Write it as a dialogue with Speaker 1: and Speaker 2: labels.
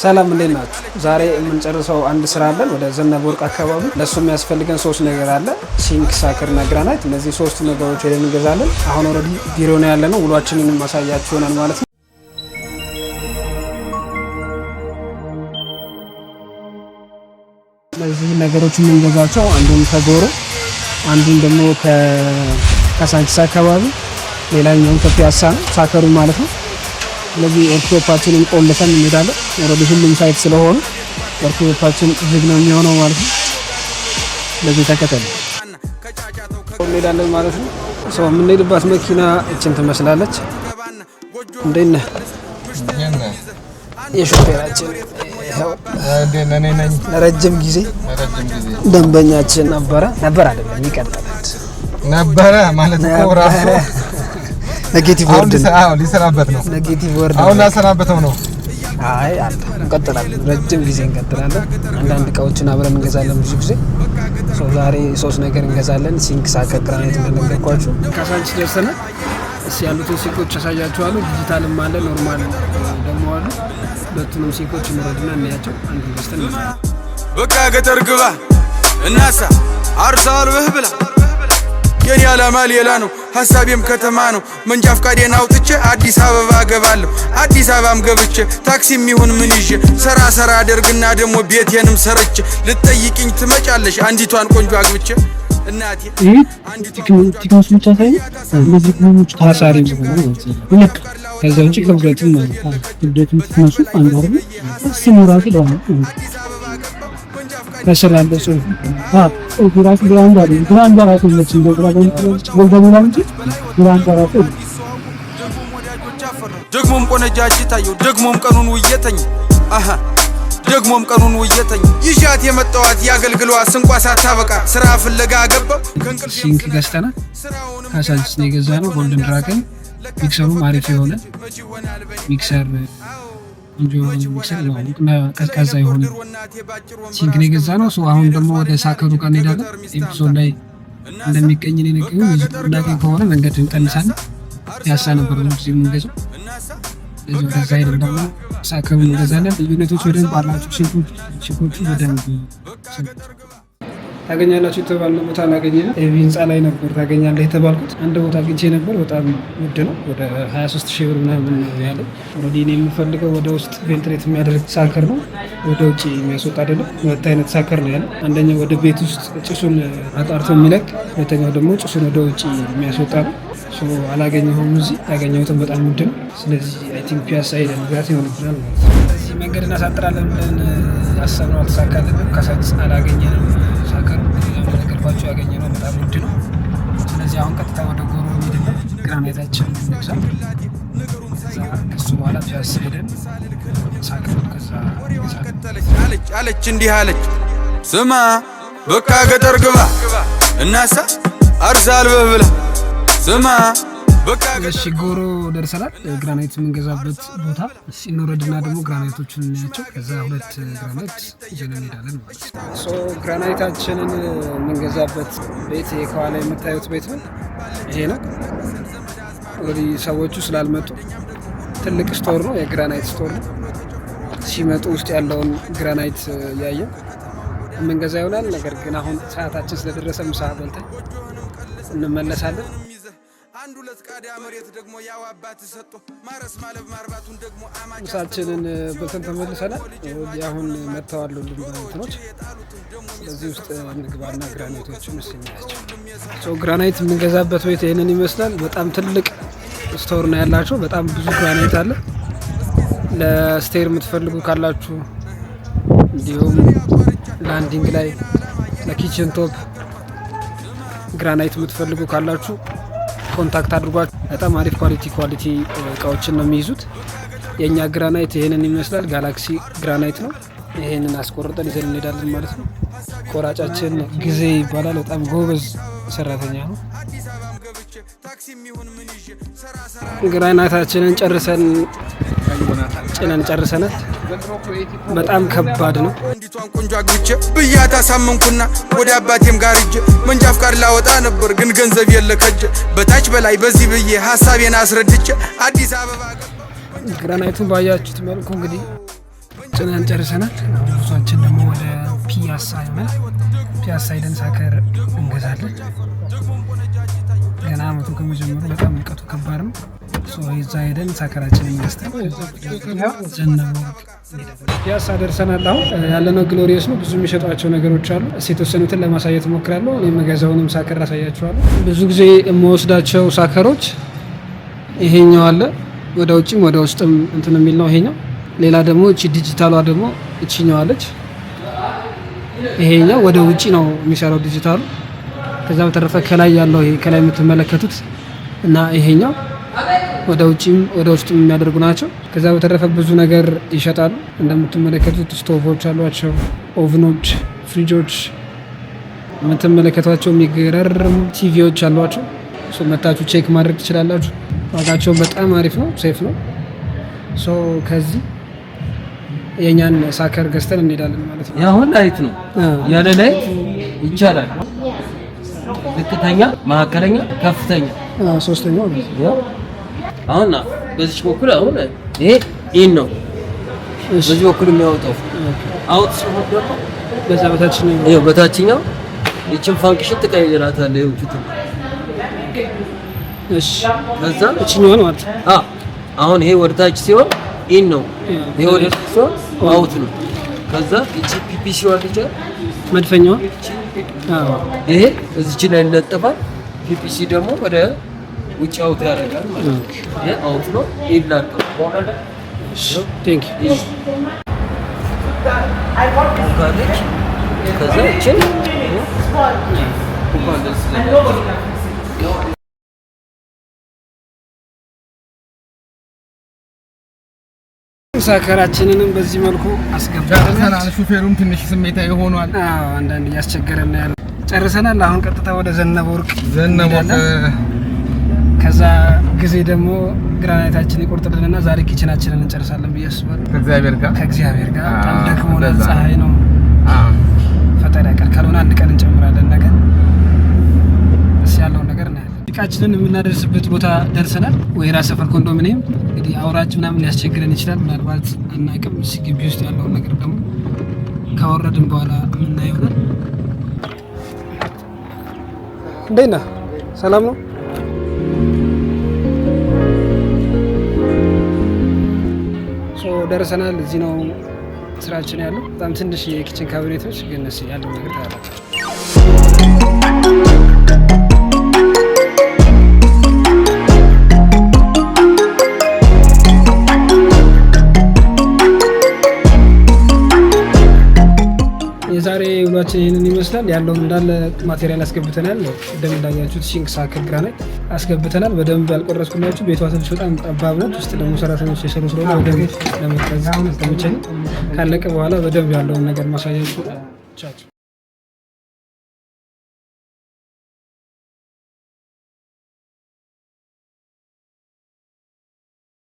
Speaker 1: ሰላም እንዴት ናችሁ? ዛሬ የምንጨርሰው አንድ ስራ አለን ወደ ዘነበ ወርቅ አካባቢ። ለሱ የሚያስፈልገን 3 ነገር አለ፣ ሲንክ፣ ሳከር እና ግራናይት። እነዚህ 3 ነገሮች ሄደን እንገዛለን። አሁን ኦልሬዲ ቢሮ ነው ያለነው። ውሏችንን ማሳያችሁ ይሆናል ማለት ነው። እነዚህ ነገሮች የምንገዛቸው አንዱን ከጎሮ፣ አንዱን ደግሞ ከሳንቺስ አካባቢ፣ ሌላኛውን ከፒያሳ ነው፣ ሳከሩ ማለት ነው። ስለዚህ ወርክሾፓችንን ቆልፈን እንሄዳለን። ወደ ሁሉም ሳይት ስለሆነ ወርክሾፓችን ዝግ ነው የሚሆነው ማለት ነው። ስለዚህ ተከተሉ እንሄዳለን ማለት ነው። ሰው የምንሄድባት መኪና እችን ትመስላለች። እንዴት ነህ? የሾፌራችን ለረጅም ጊዜ ደንበኛችን ነበር አይደለም፣ ይቀጥላል
Speaker 2: ነበረ ማለት ነው ራሱ
Speaker 1: ኔጌቲቭ ወርድ
Speaker 2: ነው። ሊሰናበት ነው።
Speaker 1: ኔጌቲቭ ወርድ
Speaker 2: አሁን ላሰናበተው ነው።
Speaker 1: አይ እንቀጥላለን፣ ረጅም ጊዜ እንቀጥላለን። አንዳንድ እቃዎችን አብረን እንገዛለን ብዙ ጊዜ። ዛሬ 3 ነገር እንገዛለን። ሲንክ፣ ሳከር፣ ግራናይት እንደነገርኳችሁ። ካሳንቺስ ደርሰናል። ያሉትን ሲንኮች ያሳያችኋለሁ። ዲጂታልም አለ፣ ኖርማል ደግሞ አሉ። ሁለቱንም ሲንኮች እንረድና እናያቸው። አንዱ ገዝተን
Speaker 3: በቃ ገጠር ግባ እናሳ አርሳል ብላ የኔ ዓላማ ሌላ ነው፣ ሐሳቤም ከተማ ነው። መንጃ ፈቃዴን አውጥቼ አዲስ አበባ ገባለሁ። አዲስ አበባም ገብቼ ታክሲም ይሁን ምን ይዤ ሰራ አደርግና ደግሞ ቤቴንም ሰርቼ ልትጠይቅኝ ትመጫለሽ አንዲቷን ቆንጆ አግብቼ እናቴ።
Speaker 1: ቲክኖስ ብቻ ሳይሆን እነዚህ ኮኖች ታሳሪ ነው ልክ ከዛ ውጪ ክብደትም ቲክኖሱ አንዱ አይደል ሲሙራቱ ደግሞ ከስራ ያለ ሰው ግራስ ግራንድ አይደል ግራንድ ራሱ ነው
Speaker 3: ደግሞም ቆነጃጅ ታየው ደግሞም ቀኑን ውየተኝ ደግሞም ቀኑን ውየተኝ ይሻት የመጣዋት ያገልግሏት ስንቋሳ ታበቃ ስራ ፍለጋ ገባው።
Speaker 1: ሲንክ ገዝተናል። ካሳንቺስ ነው የገዛነው። ጎልደን ድራገን ሚክሰሩም አሪፍ የሆነ ሚክሰር እንጆ ሚክሰር ነው። ቀዝቃዛ የሆነ ሲንክ ነው የገዛነው። አሁን ደግሞ ወደ ሳከሩ ጋር እንሄዳለን። ኤፒሶድ ላይ እንደሚቀኝ ነው ነገሩ። እንዳገኝ ከሆነ መንገድ እንቀንሳለን። ፒያሳ ነበር ነው ጊዜ የምንገዛው። ለዚህ ወደ ዛይድ ደግሞ ሳከሩ እንገዛለን። ልዩነቶች ወደ ባላችሁ ሲንኮቹ በደንብ ታገኛላችሁ የተባልነው ቦታ አላገኘንም። ኤቪ ህንፃ ላይ ነበር ታገኛለህ የተባልኩት። አንድ ቦታ አግኝቼ ነበር። በጣም ውድ ነው። ወደ 23,000 ብር ምናምን ያለው። ኦልሬዲ እኔ የምፈልገው ወደ ውስጥ ቬንትሌት የሚያደርግ ሳከር ነው፣ ወደ ውጭ የሚያስወጣ አይደለም። 2 አይነት ሳከር ነው ያለው። አንደኛው ወደ ቤት ውስጥ ጭሱን አጣርቶ የሚለቅ፣ ሁለተኛው ደግሞ ጭሱን ወደ ውጭ የሚያስወጣ ነው። አላገኘሁም እዚህ። ያገኘሁትም በጣም ውድ ነው። ስለዚህ አይ ቲንክ ፒያሳ ሄደን መግዛት ይሆንብናል ማለት ነው። ስለዚህ መንገድ እናሳጥራለን ብለን ያሰብነው አልተሳካልንም። ካሳንቺስ አላገኘንም። ሳከሩ ነገርኳቸው ያገኘነው በጣም ውድ ነው። ስለዚህ አሁን ቀጥታ ወደ ጎሮ ሄድና ግራናይታችን እንግዛ። ከሱ በኋላ ፒያሳ ሄደን ሳከሩ ከዛ አለች
Speaker 3: እንዲህ አለች ስማ በቃ ገጠር ግባ እናሳ አርሳል ብላ ስማ በቃ
Speaker 1: እሺ ጎሮ ደርሰናል። ግራናይት የምንገዛበት ቦታ ሲኖረድና ደግሞ ግራናይቶችን እናያቸው። ከዛ 2 ግራናይት ይዘን እንሄዳለን ማለት ነው። ግራናይታችንን የምንገዛበት ቤት ከኋላ የምታዩት ቤት ነው። ይሄ ነው። እንግዲህ ሰዎቹ ስላልመጡ ትልቅ ስቶር ነው፣ የግራናይት ስቶር ነው። ሲመጡ ውስጥ ያለውን ግራናይት ያየው የምንገዛ ይሆናል። ነገር ግን አሁን ሰዓታችን ስለደረሰ ምሳ በልተን እንመለሳለን።
Speaker 3: አንዱ ለስቃዳ መሬት ደግሞ ያው አባት ሰጥቶ ማረስ ማለብ ማርባቱን ደግሞ አማቻ
Speaker 1: ምሳችንን በልተን ተመልሰናል። አሁን መተዋል እንትኖች። ስለዚህ ውስጥ እንግባና ግራናይቶችን እናያቸው። ግራናይት የምንገዛበት ቤት ይሄንን ይመስላል። በጣም ትልቅ ስቶር ነው ያላቸው። በጣም ብዙ ግራናይት አለ። ለስቴር የምትፈልጉ ካላችሁ፣ እንዲሁም ላንዲንግ ላይ ለኪችን ቶፕ ግራናይት የምትፈልጉ ካላችሁ ኮንታክት አድርጓችሁ። በጣም አሪፍ ኳሊቲ እቃዎችን ነው የሚይዙት። የኛ ግራናይት ይሄንን ይመስላል። ጋላክሲ ግራናይት ነው። ይሄንን አስቆርጠን ይዘን እንሄዳለን ማለት ነው። ቆራጫችን ጊዜ ይባላል። በጣም ጎበዝ ሰራተኛ ነው። ግራናይታችንን ጭነን ጨርሰናል። በጣም ከባድ ነው።
Speaker 3: አንዲቷን ቆንጆ አግብቼ ብያት አሳመንኩና ወደ አባቴም ጋር ሂጄ መንጃ ፈቃድ ላወጣ ነበር ግን ገንዘብ የለ ከጄ በታች በላይ በዚህ ብዬ ሐሳቤን አስረድቼ አዲስ አበባ
Speaker 1: ግራናይቱን ባያችሁት መልኩ እንግዲህ ጭነን ጨርሰናል። ጉዟችን ደግሞ ወደ ፒያሳ ይሆናል። ፒያሳ ሄደን ሳከር እንገዛለን። ገና አመቱ ከመጀመሩ በጣም ርቀቱ ከባድ ነው። እዛ ሄደን ሳከራችንን ገዝተን ዘነበ ወርቅ ፒያሳ ደርሰናል። አሁን ያለነው ግሎሪየስ ነው። ብዙ የሚሸጧቸው ነገሮች አሉ። የተወሰኑትን ለማሳየት እሞክራለሁ። እኔ የምገዛውንም ሳከር አሳያችኋለሁ። ብዙ ጊዜ የምወስዳቸው ሳከሮች ይሄኛው አለ፣ ወደ ውጭም ወደ ውስጥም እንትን የሚል ነው ይሄኛው። ሌላ ደግሞ እቺ ዲጂታሏ ደግሞ እቺኛው አለች። ይሄኛው ወደ ውጪ ነው የሚሰራው ዲጂታሉ። ከዛ በተረፈ ከላይ ያለው ይሄ ከላይ የምትመለከቱት እና ይሄኛው ወደ ውጪም ወደ ውስጥም የሚያደርጉ ናቸው። ከዛ በተረፈ ብዙ ነገር ይሸጣሉ። እንደምትመለከቱት ስቶቮች አሏቸው፣ ኦቭኖች፣ ፍሪጆች፣ የምትመለከቷቸው የሚገራርሙ ቲቪዎች አሏቸው። መታችሁ ቼክ ማድረግ ትችላላችሁ። ዋጋቸው በጣም አሪፍ ነው፣ ሴፍ ነው። ከዚህ የኛን ሳከር ገዝተን እንሄዳለን ማለት ነው።
Speaker 4: ያሁን ላይት ነው ያለ ላይት ይቻላል። ዝቅተኛ፣ መካከለኛ፣ ከፍተኛ
Speaker 1: ሶስተኛው
Speaker 4: አሁን በዚህ በኩል አሁን ይሄ ኢን ነው። በዚህ በኩል የሚያወጣው አውት ሲሆን ደግሞ
Speaker 1: በዛ በታችኛው
Speaker 4: ይሄው በታችኛው ይችን ፋንክሽን ትቀይራታለህ። ይሄው ፊቱ
Speaker 1: እሺ፣
Speaker 4: ከዛ
Speaker 1: እቺኛው ነው ማለት
Speaker 4: አሁን ይሄ ወደ ታች ሲሆን ኢን ነው። ይሄ ወደ ታች ሲሆን አውት ነው። ከዛ እቺ ፒፒሲ ወልጅ
Speaker 1: መድፈኛው
Speaker 4: ይሄ እዚች ላይ ይለጠፋል። ፒፒሲ ደግሞ ወደ ውጭ አውት ያደርጋል ማለት ነው። ይሄ አውት ነው። ኢላል
Speaker 1: ቴንክ ዩ
Speaker 4: ካለች ከዛ እቺን
Speaker 1: ሳከራችንንም በዚህ መልኩ አስገብተናል።
Speaker 2: ሹፌሩም ትንሽ ስሜታዊ ሆኗል።
Speaker 1: አንዳንድ እያስቸገረን ያለ ጨርሰናል። አሁን ቀጥታ ወደ ዘነበ ወርቅ ከዛ ጊዜ ደግሞ ግራናይታችን ይቆርጥልንና ዛሬ ኪችናችንን እንጨርሳለን ብዬ አስባለሁ። ከእግዚአብሔር ጋር በጣም ደክሞናል። ፀሐይ ነው። ፈጣሪ ያውቃል። ካልሆነ አንድ ቀን እንጨምራለን። ነገር እስ ያለውን ነገር እናያለን። እቃችንን የምናደርስበት ቦታ ደርሰናል። ወይራ ሰፈር ኮንዶሚኒየም። እንግዲህ አውራጅ ምናምን ሊያስቸግረን ይችላል። ምናልባት አናውቅም። ግቢ ውስጥ ያለውን ነገር ደግሞ ካወረድን በኋላ የምናየው ይሆናል። እንዴት ነህ? ሰላም ነው? ደርሰናል። እዚህ ነው ስራችን ያለው። በጣም ትንሽ የኪችን ካቢኔቶች ግን ያለው ነገር ታያላችሁ። የዛሬ ውሏችን ይህንን ይመስላል። ያለውን እንዳለ ማቴሪያል አስገብተናል። ደም እንዳያችሁት ሲንክ፣ ሳከር፣ ግራናይት አስገብተናል። በደንብ ያልቆረስኩላችሁ ቤቷ ትንሽ በጣም ጠባብ ነች። ውስጥ ደግሞ ሰራተኞች የሰሩ ስለሆነ በደንብ ለመቀዝ አልተመቸኝም። ካለቀ በኋላ በደንብ ያለውን ነገር ማሳያችሁ።